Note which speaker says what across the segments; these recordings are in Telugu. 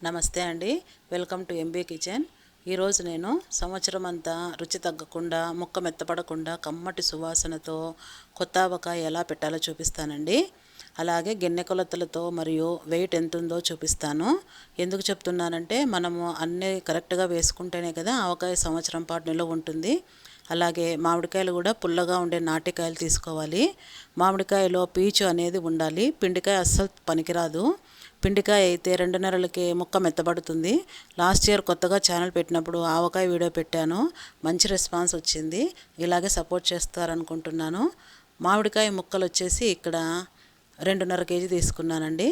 Speaker 1: నమస్తే అండి. Welcome to MB kitchen. ఈరోజు నేను సంవత్సరం అంతా రుచి తగ్గకుండా ముక్క మెత్తపడకుండా కమ్మటి సువాసనతో కొత్త ఆవకాయ ఎలా పెట్టాలో చూపిస్తానండి. అలాగే గిన్నె కొలతలతో మరియు వెయిట్ ఎంత ఉందో చూపిస్తాను. ఎందుకు చెప్తున్నానంటే మనము అన్నీ కరెక్ట్గా వేసుకుంటేనే కదా ఆవకాయ సంవత్సరం పాటు నిల్వ ఉంటుంది. అలాగే మామిడికాయలు కూడా పుల్లగా ఉండే నాటికాయలు తీసుకోవాలి. మామిడికాయలో పీచు అనేది ఉండాలి. పిండికాయ అస్సలు పనికిరాదు. పిండికాయ అయితే 2 నెలలకి ముక్క మెత్తబడుతుంది. లాస్ట్ ఇయర్ కొత్తగా ఛానల్ పెట్టినప్పుడు ఆవకాయ వీడియో పెట్టాను. మంచి రెస్పాన్స్ వచ్చింది. ఇలాగే సపోర్ట్ చేస్తారనుకుంటున్నాను. మామిడికాయ ముక్కలు వచ్చేసి ఇక్కడ 2.5 కేజీ తీసుకున్నానండి.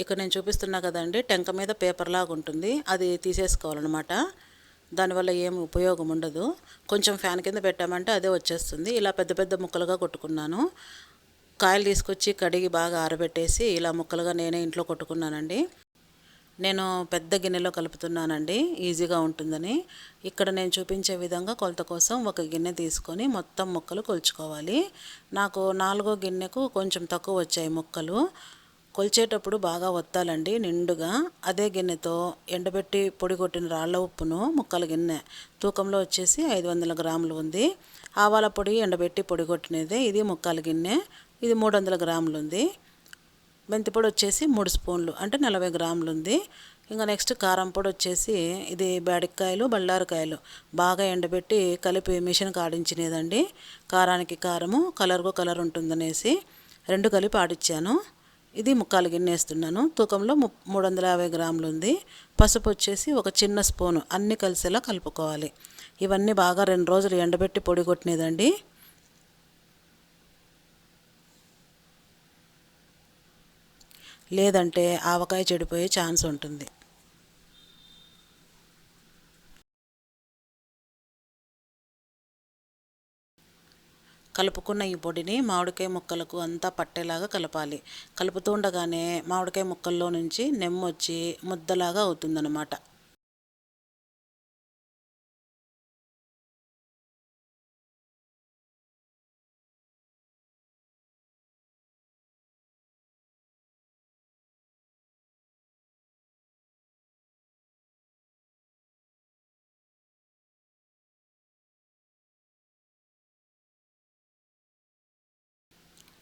Speaker 1: ఇక్కడ నేను చూపిస్తున్నా కదండి, టెంక మీద పేపర్ లాగా ఉంటుంది, అది తీసేసుకోవాలన్నమాట. దానివల్ల ఏమి ఉపయోగం ఉండదు. కొంచెం ఫ్యాన్ కింద పెట్టామంటే అదే వచ్చేస్తుంది. ఇలా పెద్ద పెద్ద ముక్కలుగా కొట్టుకున్నాను. కాయలు తీసుకొచ్చి కడిగి బాగా ఆరబెట్టేసి ఇలా ముక్కలుగా నేనే ఇంట్లో కొట్టుకున్నానండి. నేను పెద్ద గిన్నెలో కలుపుతున్నానండి, ఈజీగా ఉంటుందని. ఇక్కడ నేను చూపించే విధంగా కొలత కోసం ఒక గిన్నె తీసుకొని మొత్తం ముక్కలు కొలుచుకోవాలి. నాకు 4వ గిన్నెకు కొంచెం తక్కువ వచ్చాయి ముక్కలు. కొలిచేటప్పుడు బాగా ఒత్తాలండి నిండుగా. అదే గిన్నెతో ఎండబెట్టి పొడి కొట్టిన రాళ్ళ ఉప్పును ముక్కల గిన్నె తూకంలో వచ్చేసి 500 గ్రాములు ఉంది. ఆవాల పొడి ఎండబెట్టి పొడి కొట్టినదే ఇది ముక్కల గిన్నె, ఇది 300 గ్రాములు ఉంది. మెంతిపొడి వచ్చేసి 3 స్పూన్లు అంటే 40 గ్రాములు ఉంది. ఇంకా నెక్స్ట్ కారం పొడి వచ్చేసి ఇది బేడికాయలు బళ్ళారికాయలు బాగా ఎండబెట్టి కలిపి మిషన్ ఆడించినదండి. కారానికి కారము, కలర్కు కలర్ ఉంటుందనేసి 2 కలిపి ఆడిచ్చాను. ఇది ముక్కాలు గిన్నె వేస్తున్నాను. తూకంలో 350 గ్రాములు ఉంది. పసుపు వచ్చేసి ఒక చిన్న స్పూను, అన్నీ కలిసేలా కలుపుకోవాలి. ఇవన్నీ బాగా 2 రోజులు ఎండబెట్టి పొడి కొట్టినదండి. లేదంటే ఆవకాయ చెడిపోయే ఛాన్స్ ఉంటుంది. కలుపుకున్న ఈ పొడిని మామిడికాయ ముక్కలకు అంతా పట్టేలాగా కలపాలి. కలుపుతూ ఉండగానే మామిడికాయ ముక్కల్లో నుంచి నెమ్మొచ్చి ముద్దలాగా అవుతుందన్నమాట.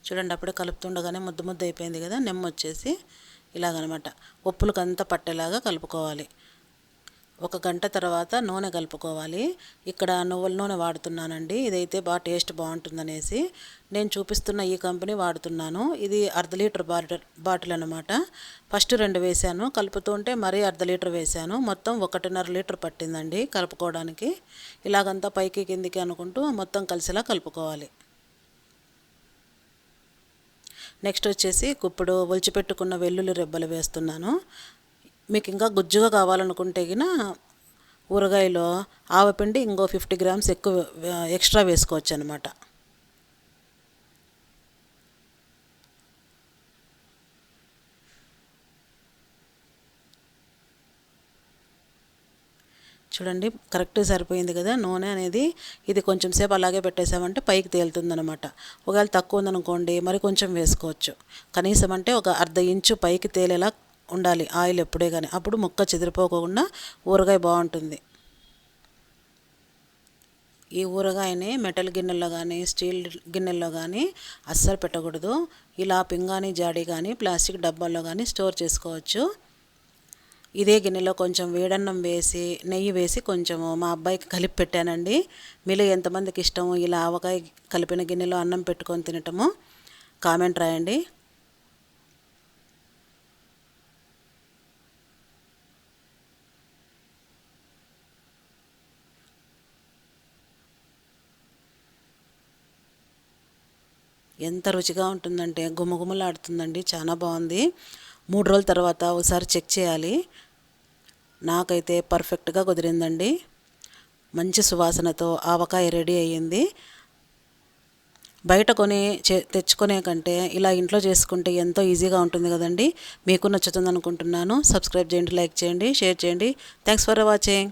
Speaker 1: చూడండి, అప్పుడే కలుపుతుండగానే ముద్ద ముద్ద అయిపోయింది కదా, నెమ్మ వచ్చేసి ఇలాగనమాట ఉప్పులకు అంతా పట్టేలాగా కలుపుకోవాలి. 1 గంట తర్వాత నూనె కలుపుకోవాలి. ఇక్కడ నువ్వుల నూనె వాడుతున్నానండి. ఇదైతే బాగా టేస్ట్ బాగుంటుందనేసి నేను చూపిస్తున్న ఈ కంపెనీ వాడుతున్నాను. ఇది 1/2 లీటర్ బాటిల్ అనమాట. ఫస్ట్ 2 వేసాను, కలుపుతుంటే మరీ 1/2 లీటర్ వేసాను. మొత్తం 1.5 లీటర్ పట్టిందండి కలుపుకోవడానికి. ఇలాగంతా పైకి కిందికి అనుకుంటూ మొత్తం కలిసేలా కలుపుకోవాలి. నెక్స్ట్ వచ్చేసి ఇప్పుడు ఒలిచిపెట్టుకున్న వెల్లుల్లి రెబ్బలు వేస్తున్నాను. మీకు ఇంకా గుజ్జుగా కావాలనుకుంటే గిన ఊరగాయలో ఆవపిండి ఇంకో 50 గ్రామ్స్ ఎక్స్ట్రా వేసుకోవచ్చు అనమాట. చూడండి, కరెక్ట్ సరిపోయింది కదా నూనె అనేది. ఇది కొంచెం సేపు అలాగే పెట్టేసామంటే పైకి తేలుతుందనమాట. ఒకవేళ తక్కువ ఉందనుకోండి మరి కొంచెం వేసుకోవచ్చు. కనీసం అంటే ఒక 1/2 ఇంచు పైకి తేలేలా ఉండాలి ఆయిల్ ఎప్పుడే కానీ. అప్పుడు ముక్క చెదిరిపోకుండా ఊరగాయ బాగుంటుంది. ఈ ఊరగాయని మెటల్ గిన్నెల్లో కానీ స్టీల్ గిన్నెల్లో కానీ అస్సలు పెట్టకూడదు. ఇలా పింగాణి జాడీ కానీ ప్లాస్టిక్ డబ్బాల్లో కానీ స్టోర్ చేసుకోవచ్చు. ఇదే గిన్నెలో కొంచెం వేడన్నం వేసి నెయ్యి వేసి కొంచెము మా అబ్బాయికి కలిపి పెట్టానండి. మీలో ఎంతమందికి ఇష్టము ఇలా ఆవకాయ కలిపిన గిన్నెలో అన్నం పెట్టుకొని తినటము కామెంట్ రాయండి. ఎంత రుచిగా ఉంటుందంటే గుమగుమలాడుతుందండి, చాలా బాగుంది. 3 రోజుల తర్వాత ఒకసారి చెక్ చేయాలి. నాకైతే పర్ఫెక్ట్గా కుదిరిందండి. మంచి సువాసనతో ఆవకాయ రెడీ అయ్యింది. బయట తెచ్చుకునే కంటే ఇలా ఇంట్లో చేసుకుంటే ఎంతో ఈజీగా ఉంటుంది కదండి. మీకు నచ్చుతుంది అనుకుంటున్నాను. సబ్స్క్రైబ్ చేయండి, లైక్ చేయండి, షేర్ చేయండి. Thanks for watching.